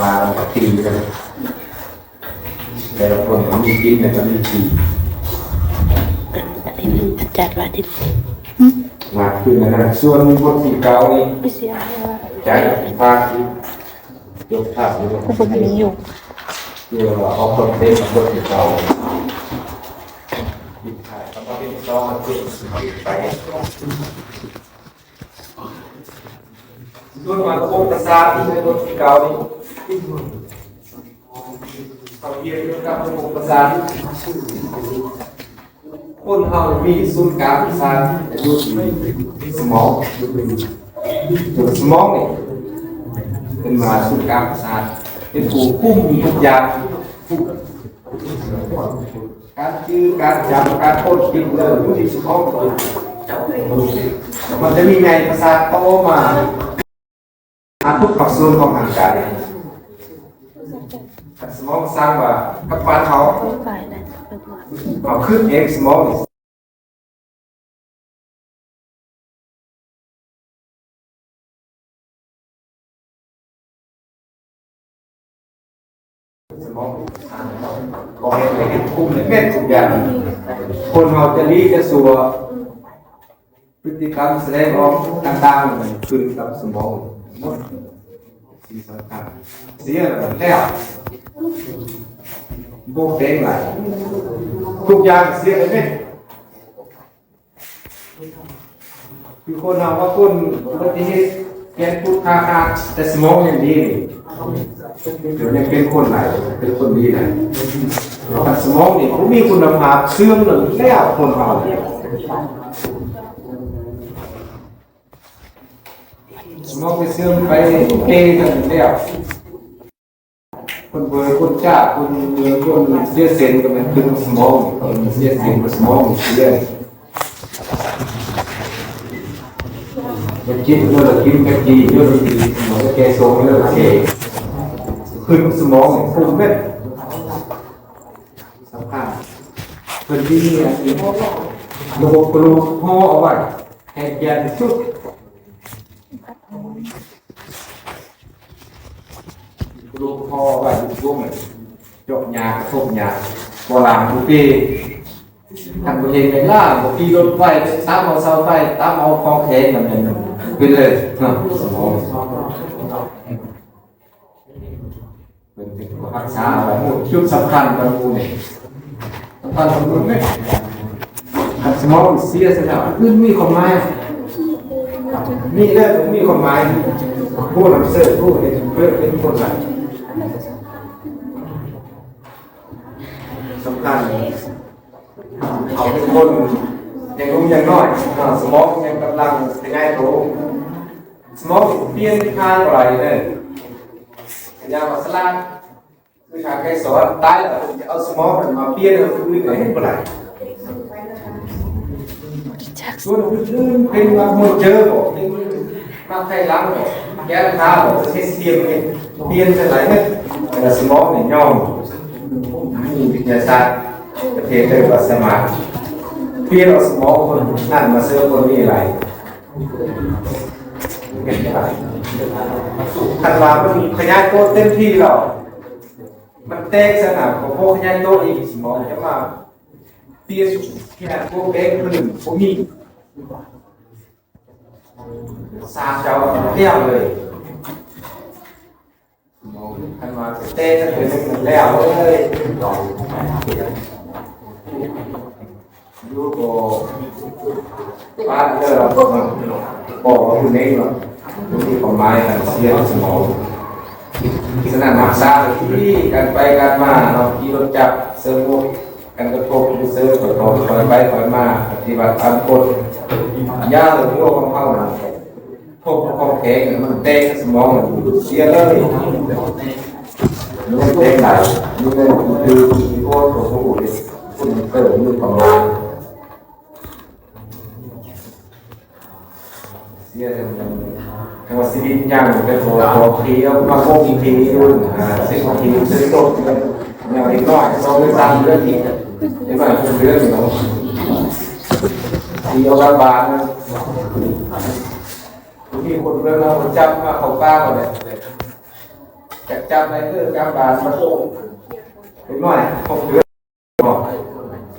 มาตีกันแต่ละคนก็มีกินแต่ก็มีตีอันนี้มันจัดว่าที่มาขึ้นนะส่วนคนที่เก่านี่ไม่เสียว่าใจภาคที่ยกภาพนี้ก็ผมมีอยู่เดี๋ยวเอาคนเต็มคนที่เก่าดิถ่ายแล้วก็เป็นซ้อมมาเก็บไปส่วนมาโคตรศาสตร์ที่เป็นคนที่เก่านี่เขาเรียนเรื่องการระบบประสาทคนเรามีศูนย์กลางประสาทอยู่ที่สมองตัวสมองนี่เป็นมาศูนย์กลางประสาทเป็นผู้คุมทุกอย่างการชื่อการจำการพูดกินเลยอยู่ที่สมองมันจะมีไงประสาทโตมาทุกส่วนของร่างกายสมองสร้างว่ากับบ้านเขาเอาขึ้นเองสมองสมองก็เห็นเห็นคุมเม็ดทุกอย่างคนเราจะรีจะสัวพฤติกรรมแสดงออกต่างๆขึ้นกับสมองหมดสิ่งสำคัญเสียแล้วโบกเด้งไหลทุกอย่างเสียเลยเนี่ยคือคนเราว่าคนปฏิเหตุแกนพูดคาแต่สมองยังดีเดี๋ยวยังเป็นคนไหนเป็นคนดีไหนแต่สมองนี่เขามีคุณภาพเสื่อมหรือแล้วคนเราสมองไปเสื่อมไปเกย์กันแล้วคนเบอร์คนจ้าคนเบอร์คนเสียเซนก็เป็นตึงสมองคนเสียเซนกับสมองเสียจะกินเมื่อกินกะทิเยอะดีสมองจะแกโซ่เยอะเกย์ขึ้นสมองฟุ้งเม็ดสำคัญเป็นที่นี่ระบบกระดูกห่อเอาไว้ให้แกนสุดลูกพ่อว่าลูกพวกมันจบยาทบยาโบราณทุกปีทำตัวเองเป็นล่าบางทีรถไฟตามเอาเสาไฟตามเอาคลองเทนแบบนี้เป็นเลยสมองเป็นรักษาอะไรหมดชุดสำคัญบางคนเนี่ยสำคัญบางคนเนี่ยสมองเสียสแล้วขึ้นมีความหมายมีเรื่องมีความหมายผู้นำเสนอผู้เห็นเพื่อเป็นคนไหนสำคัญเขาเป็นคนยังรู้ยังน้อยสมองยังกำลังเป็นไงโตสมองเปลี่ยนทางอะไรเนี่ยยามาสลาคือทางใครสอนตายแล้วจะเอาสมองมาเปลี่ยนเอาคือไหนเป็นไรส่วนอื่นเป็นมาหมดเจอบอกมาใครล้างบอกแก้ข้าวบอกเสียมเนี่ยเปลี่ยนเป็นไรเนี่ยแต่สมองเนี่ยย่อมมีวิทยาศาสตร์ประเทศเรียกว่าสมาธิเปลี่ยนเอาสมองคนนั่นมาเสื้อคนนี้อะไรเป็นอะไรขันว่ามันขยายตัวเต็มที่หรอกมันแตกสนามของพวกขยายตัวอีกสมองจะมาเปลี่ยนขนาดพวกเด็กคนหนึ่งพวกนี้สามเจ้าเที่ยวเลยขันว่าเต้จะเป็นแล้วเลยยูโกบ้านเจอบอกว่าคุณเองหรอที่ของไม้กันเสียสมองขนาดหนักซาที่กันไปกันมาเราขี่รถจับเซิร์ฟกันกระทบเซิร์ฟต่อคอยไปคอยมาปฏิบัติตามกฎยาหรือโรคของเขาพวกของแข็งมันเตะสมองเสียเลยมันเตะไหลมันคือพวกของผู้คุณเกิดมือของเราเสียเลยแต่ว่าสิ่งอย่างเป็นตัวทีแล้วมาโค้งทีด้วยสิ่งของทีสิ่งโตอย่างนี้ก็ต้องเรื่องตามเรื่องทีนี่หมายถึงเรื่องอยู่แล้วทีเอาบางมีคนเรื่องเราจับมาเขาป้าเขาเนี่ย จับในคือจับบาทมาโตเป็นหน่อย6 เดือน